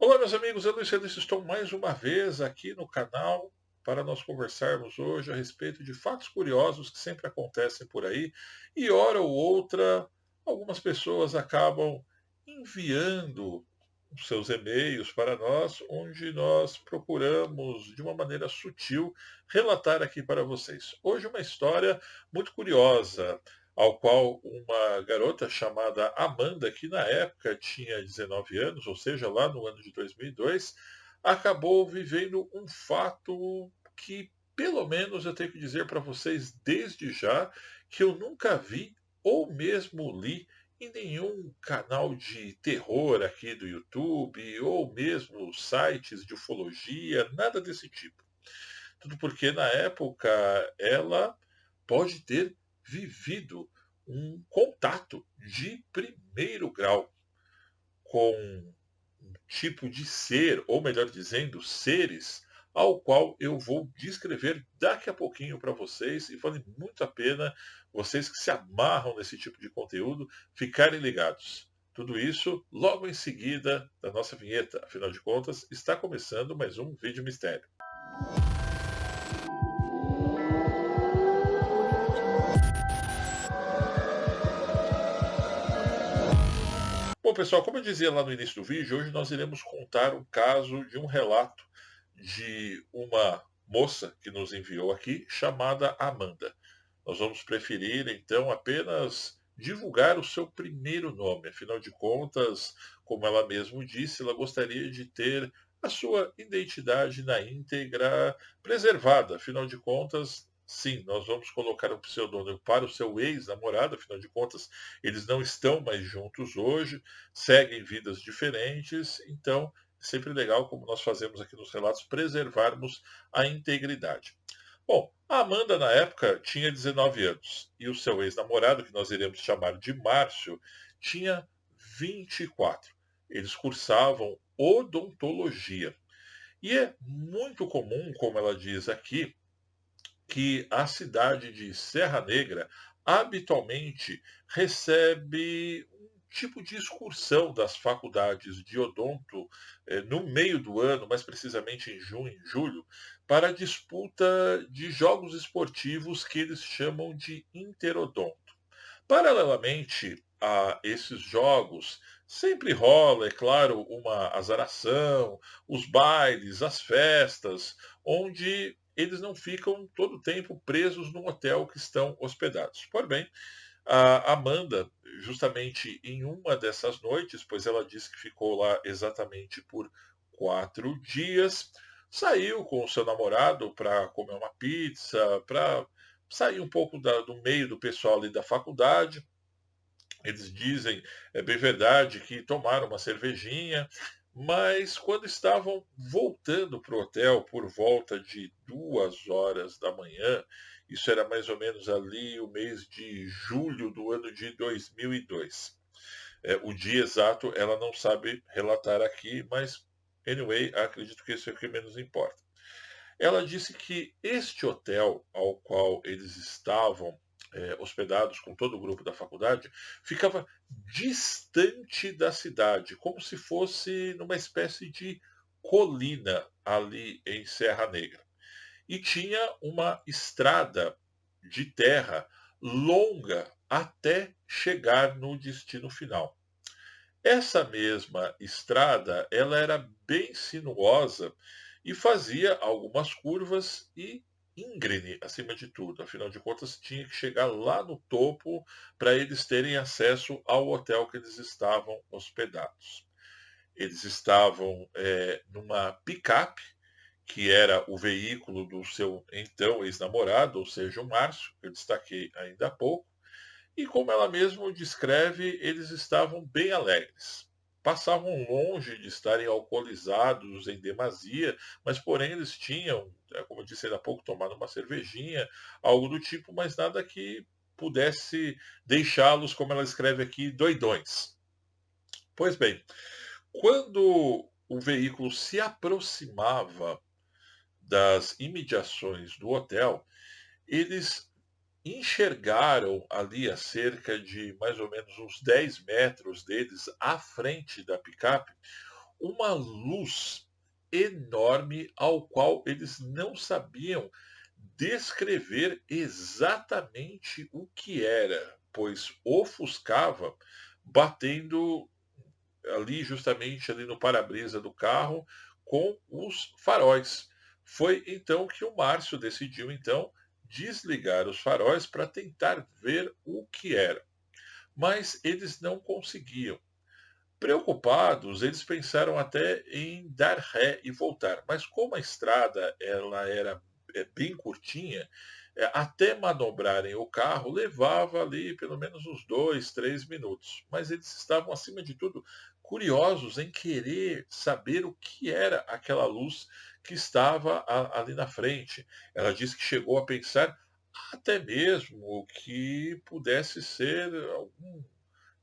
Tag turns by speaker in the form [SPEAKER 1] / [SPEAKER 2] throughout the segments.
[SPEAKER 1] Olá, meus amigos, eu Luiz Feliz, estou mais uma vez aqui no canal para nós conversarmos hoje a respeito de fatos curiosos que sempre acontecem por aí e, hora ou outra, algumas pessoas acabam enviando os seus e-mails para nós, onde nós procuramos, de uma maneira sutil, relatar aqui para vocês. Hoje, uma história muito curiosa, ao qual uma garota chamada Amanda, que na época tinha 19 anos, ou seja, lá no ano de 2002, acabou vivendo um fato que, pelo menos, eu tenho que dizer para vocês desde já, que eu nunca vi ou mesmo li em nenhum canal de terror aqui do YouTube, ou mesmo sites de ufologia, nada desse tipo. Tudo porque na época ela pode ter vivido um contato de primeiro grau com um tipo de ser, ou melhor dizendo, seres, ao qual eu vou descrever daqui a pouquinho para vocês, e vale muito a pena vocês que se amarram nesse tipo de conteúdo ficarem ligados. Tudo isso logo em seguida da nossa vinheta. Afinal de contas, está começando mais um vídeo mistério.
[SPEAKER 2] Audio Jungle. Audio Jungle.
[SPEAKER 1] Bom, pessoal, como eu dizia lá no início do vídeo, hoje nós iremos contar o caso de um relato de uma moça que nos enviou aqui, chamada Amanda. Nós vamos preferir, então, apenas divulgar o seu primeiro nome. Afinal de contas, como ela mesmo disse, ela gostaria de ter a sua identidade na íntegra preservada. Afinal de contas, sim, nós vamos colocar um pseudônimo para o seu ex-namorado. Afinal de contas, eles não estão mais juntos hoje, seguem vidas diferentes. Então, é sempre legal, como nós fazemos aqui nos relatos, preservarmos a integridade. Bom, a Amanda, na época, tinha 19 anos e o seu ex-namorado, que nós iremos chamar de Márcio, tinha 24. Eles cursavam odontologia. E é muito comum, como ela diz aqui, que a cidade de Serra Negra habitualmente recebe um tipo de excursão das faculdades de odonto no meio do ano, mais precisamente em junho e julho, para a disputa de jogos esportivos que eles chamam de interodonto. Paralelamente a esses jogos, sempre rola, é claro, uma azaração, os bailes, as festas, onde eles não ficam todo o tempo presos no hotel que estão hospedados. Pois bem, a Amanda, justamente em uma dessas noites, pois ela disse que ficou lá exatamente por 4 dias, saiu com o seu namorado para comer uma pizza, para sair um pouco do meio do pessoal ali da faculdade. Eles dizem, é bem verdade, que tomaram uma cervejinha, mas quando estavam voltando para o hotel por volta de 2 horas da manhã, isso era mais ou menos ali o mês de julho do ano de 2002. O dia exato ela não sabe relatar aqui, mas, anyway, acredito que isso é o que menos importa. Ela disse que este hotel ao qual eles estavam hospedados com todo o grupo da faculdade ficava distante da cidade, como se fosse numa espécie de colina ali em Serra Negra. E tinha uma estrada de terra longa até chegar no destino final. Essa mesma estrada, ela era bem sinuosa e fazia algumas curvas e íngreme acima de tudo. Afinal de contas, tinha que chegar lá no topo para eles terem acesso ao hotel que eles estavam hospedados. Eles estavam numa picape, que era o veículo do seu então ex-namorado, ou seja, o Márcio, que eu destaquei ainda há pouco, e como ela mesma descreve, eles estavam bem alegres. Passavam longe de estarem alcoolizados em demasia, mas porém eles tinham, como eu disse ainda há pouco, tomado uma cervejinha, algo do tipo, mas nada que pudesse deixá-los, como ela escreve aqui, doidões. Pois bem, quando o veículo se aproximava das imediações do hotel, eles enxergaram ali a cerca de mais ou menos uns 10 metros deles, à frente da picape, uma luz enorme ao qual eles não sabiam descrever exatamente o que era, pois ofuscava, batendo ali justamente ali no para-brisa do carro com os faróis. Foi então que o Márcio decidiu então desligar os faróis para tentar ver o que era. Mas eles não conseguiam. Preocupados, eles pensaram até em dar ré e voltar, mas como a estrada ela era bem curtinha, até manobrarem o carro levava ali pelo menos uns 2, 3 minutos. Mas eles estavam, acima de tudo, curiosos em querer saber o que era aquela luz que estava ali na frente. Ela disse que chegou a pensar até mesmo que pudesse ser algum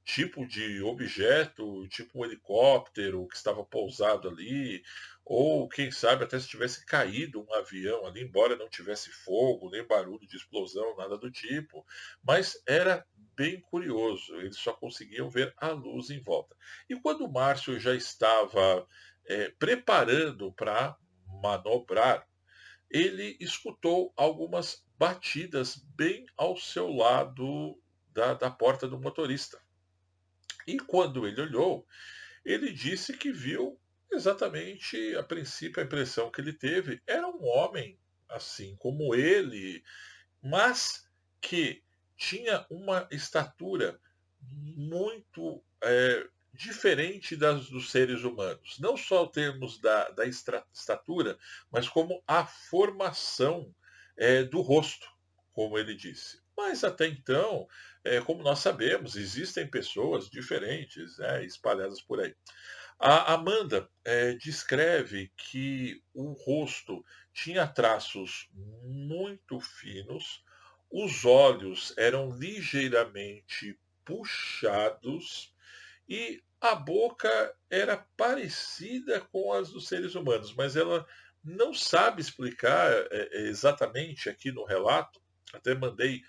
[SPEAKER 1] tipo de objeto, tipo um helicóptero que estava pousado ali, ou quem sabe até se tivesse caído um avião ali, embora não tivesse fogo, nem barulho de explosão, nada do tipo. Mas era bem curioso, eles só conseguiam ver a luz em volta. E quando o Márcio já estava preparando para manobrar, ele escutou algumas batidas bem ao seu lado da porta do motorista. E quando ele olhou, ele disse que viu exatamente, a princípio, a impressão que ele teve era um homem, assim como ele, mas que tinha uma estatura muito diferente dos seres humanos. Não só em termos da estatura, mas como a formação do rosto, como ele disse. Mas até então, como nós sabemos, existem pessoas diferentes, né, espalhadas por aí. A Amanda descreve que o rosto tinha traços muito finos, os olhos eram ligeiramente puxados e a boca era parecida com as dos seres humanos, mas ela não sabe explicar exatamente aqui no relato. Até mandei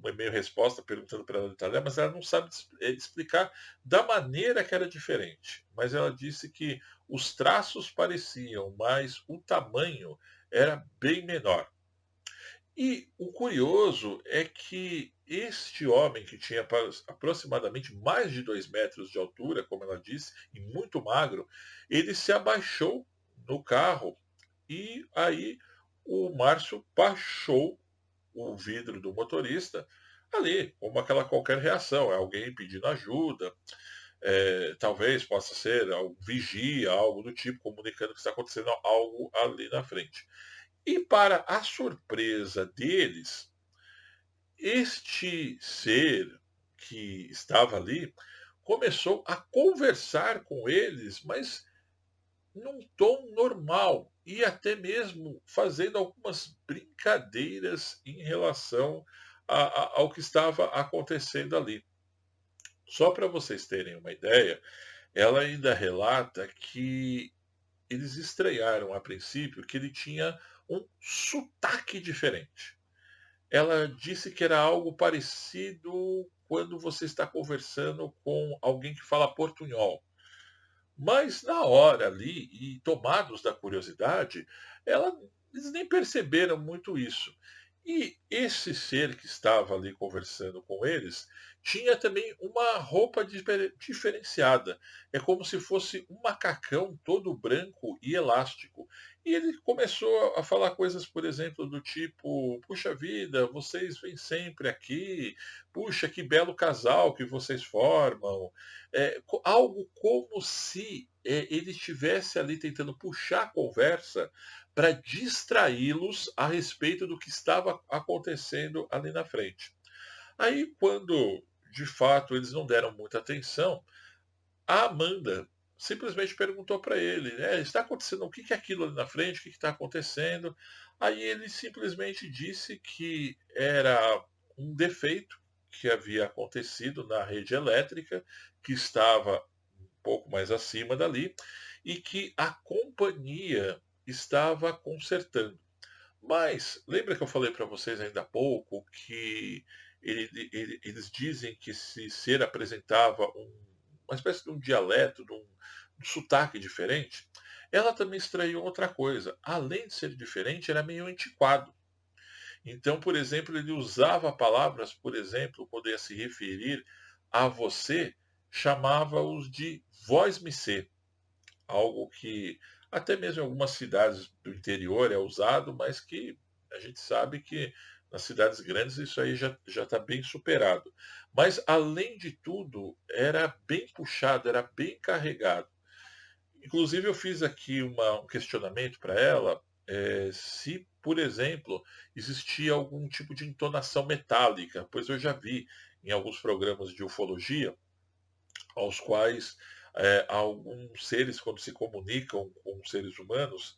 [SPEAKER 1] um e-mail resposta perguntando para ela detalhar, mas ela não sabe explicar da maneira que era diferente. Mas ela disse que os traços pareciam, mas o tamanho era bem menor. E o curioso é que este homem, que tinha aproximadamente mais de 2 metros de altura, como ela disse, e muito magro, ele se abaixou no carro e aí o Márcio baixou o vidro do motorista ali, como aquela qualquer reação, é alguém pedindo ajuda, talvez possa ser algum vigia, algo do tipo, comunicando que está acontecendo algo ali na frente. E para a surpresa deles, este ser que estava ali começou a conversar com eles, mas num tom normal e até mesmo fazendo algumas brincadeiras em relação ao que estava acontecendo ali. Só para vocês terem uma ideia, ela ainda relata que eles estranharam a princípio que ele tinha um sotaque diferente. Ela disse que era algo parecido quando você está conversando com alguém que fala portunhol. Mas na hora ali, e tomados da curiosidade, eles nem perceberam muito isso. E esse ser que estava ali conversando com eles tinha também uma roupa diferenciada. É como se fosse um macacão todo branco e elástico. E ele começou a falar coisas, por exemplo, do tipo: puxa vida, vocês vêm sempre aqui, puxa, que belo casal que vocês formam. Algo como se ele estivesse ali tentando puxar a conversa para distraí-los a respeito do que estava acontecendo ali na frente. Aí, quando de fato eles não deram muita atenção, a Amanda simplesmente perguntou para ele, né, está acontecendo, o que é aquilo ali na frente, o que está acontecendo? Aí ele simplesmente disse que era um defeito que havia acontecido na rede elétrica, que estava um pouco mais acima dali, e que a companhia estava consertando. Mas lembra que eu falei para vocês ainda há pouco que eles dizem que esse ser apresentava uma espécie de um dialeto, sotaque diferente, ela também estranhou outra coisa. Além de ser diferente, era meio antiquado. Então, por exemplo, ele usava palavras, por exemplo, quando ia se referir a você, chamava-os de voz-me-ser, algo que até mesmo em algumas cidades do interior é usado, mas que a gente sabe que nas cidades grandes isso aí já está bem superado. Mas, além de tudo, era bem puxado, era bem carregado. Inclusive, eu fiz aqui um questionamento para ela, se, por exemplo, existia algum tipo de entonação metálica, pois eu já vi em alguns programas de ufologia, aos quais alguns seres, quando se comunicam com seres humanos,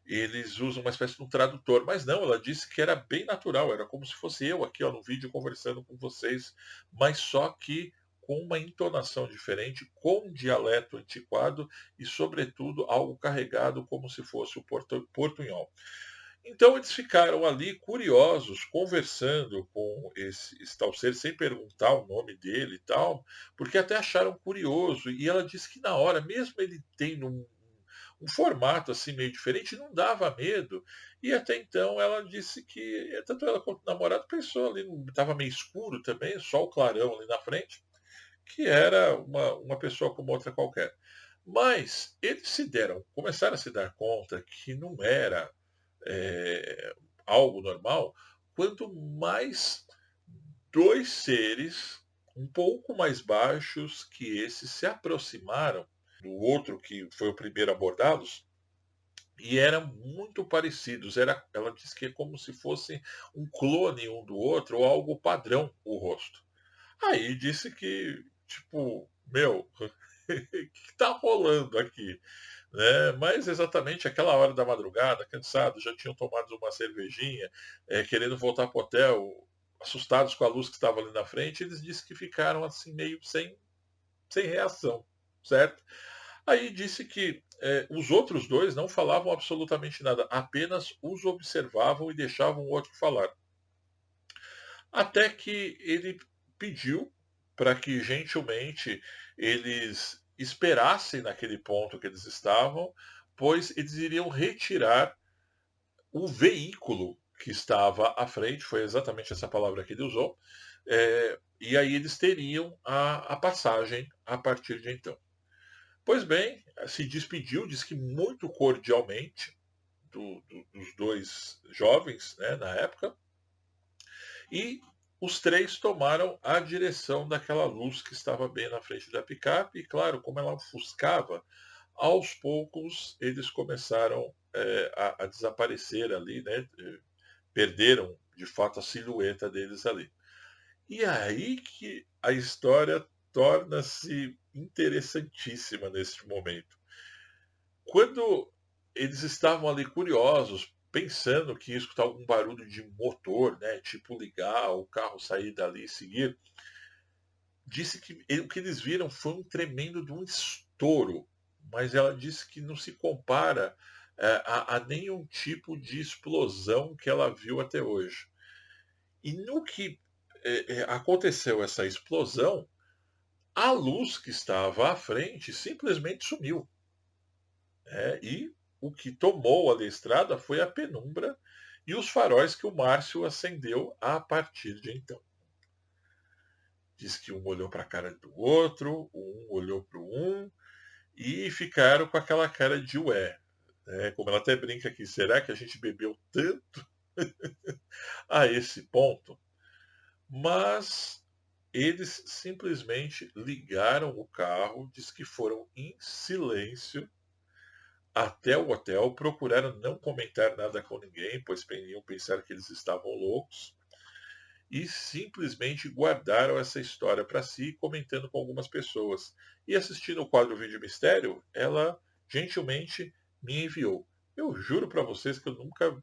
[SPEAKER 1] eles usam uma espécie de um tradutor. Mas não, ela disse que era bem natural, era como se fosse eu aqui ó, no vídeo conversando com vocês, mas só que com uma entonação diferente, com um dialeto antiquado e, sobretudo, algo carregado como se fosse o portunhol. Então eles ficaram ali curiosos, conversando com esse tal ser, sem perguntar o nome dele e tal, porque até acharam curioso. E ela disse que na hora, mesmo ele tendo um formato assim meio diferente, não dava medo. E até então ela disse que, tanto ela quanto o namorado pensou ali, estava meio escuro também, só o clarão ali na frente, que era uma pessoa como outra qualquer. Mas eles começaram a se dar conta que não era é, algo normal, quanto mais dois seres um pouco mais baixos que esses se aproximaram do outro que foi o primeiro a abordá-los e eram muito parecidos. Ela disse que é como se fosse um clone um do outro ou algo padrão o rosto. Aí disse que, tipo, meu, o que está rolando aqui? Né? Mas exatamente aquela hora da madrugada, cansados, já tinham tomado uma cervejinha, querendo voltar para o hotel, assustados com a luz que estava ali na frente, eles disseram que ficaram assim meio sem reação, certo? Aí disse que os outros dois não falavam absolutamente nada, apenas os observavam e deixavam o outro falar. Até que ele pediu para que gentilmente eles esperassem naquele ponto que eles estavam, pois eles iriam retirar o veículo que estava à frente, foi exatamente essa palavra que ele usou, e aí eles teriam a passagem a partir de então. Pois bem, se despediu, diz que muito cordialmente, dos dois jovens né, na época, e os três tomaram a direção daquela luz que estava bem na frente da picape. E, claro, como ela ofuscava, aos poucos eles começaram a desaparecer ali, né? Perderam, de fato, a silhueta deles ali. E aí que a história torna-se interessantíssima nesse momento. Quando eles estavam ali curiosos, pensando que ia escutar algum barulho de motor, né, tipo ligar, o carro sair dali e seguir, disse que o que eles viram foi um tremendo de um estouro, mas ela disse que não se compara a nenhum tipo de explosão que ela viu até hoje. E no que aconteceu essa explosão, a luz que estava à frente simplesmente sumiu. E o que tomou ali a estrada foi a penumbra e os faróis que o Márcio acendeu a partir de então. Diz que um olhou para a cara do outro, um olhou para o um e ficaram com aquela cara de ué. Como ela até brinca aqui, será que a gente bebeu tanto a esse ponto? Mas eles simplesmente ligaram o carro, diz que foram em silêncio até o hotel, procuraram não comentar nada com ninguém, pois iam pensar que eles estavam loucos, e simplesmente guardaram essa história para si, comentando com algumas pessoas. E assistindo o quadro Vídeo Mistério, ela gentilmente me enviou. Eu juro para vocês que eu nunca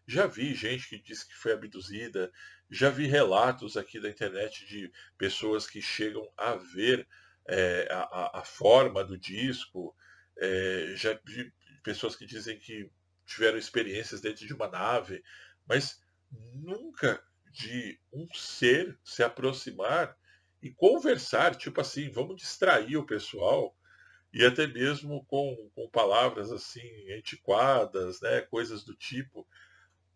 [SPEAKER 1] já vi gente que disse que foi abduzida, já vi relatos aqui da internet de pessoas que chegam a ver a forma do disco, já vi pessoas que dizem que tiveram experiências dentro de uma nave, mas nunca de um ser se aproximar e conversar, tipo assim, vamos distrair o pessoal e até mesmo com palavras assim antiquadas, né, coisas do tipo,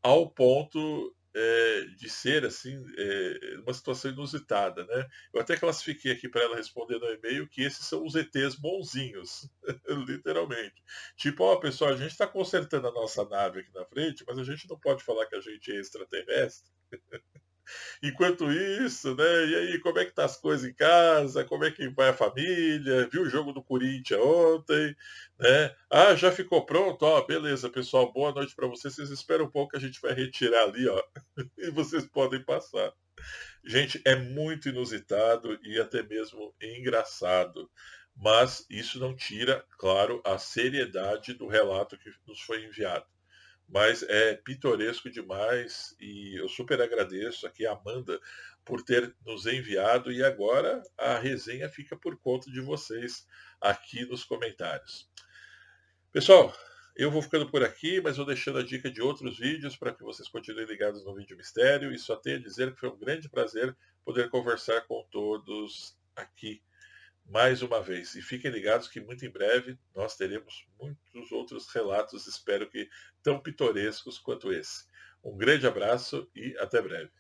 [SPEAKER 1] ao ponto de ser assim uma situação inusitada, né? Eu até classifiquei aqui para ela responder no e-mail que esses são os ETs bonzinhos, literalmente. Tipo, ó, pessoal, a gente está consertando a nossa nave aqui na frente, mas a gente não pode falar que a gente é extraterrestre. Enquanto isso, né? E aí, como é que tá as coisas em casa? Como é que vai a família? Viu o jogo do Corinthians ontem, né? Ah, já ficou pronto? Ó, beleza, pessoal, boa noite para vocês. Vocês esperam um pouco que a gente vai retirar ali, ó, e vocês podem passar. Gente, é muito inusitado e até mesmo engraçado. Mas isso não tira, claro, a seriedade do relato que nos foi enviado. Mas é pitoresco demais e eu super agradeço aqui a Amanda por ter nos enviado e agora a resenha fica por conta de vocês aqui nos comentários. Pessoal, eu vou ficando por aqui, mas vou deixando a dica de outros vídeos para que vocês continuem ligados no Vídeo Mistério e só tenho a dizer que foi um grande prazer poder conversar com todos aqui mais uma vez. E fiquem ligados que muito em breve nós teremos muitos outros relatos, espero que tão pitorescos quanto esse. Um grande abraço e até breve.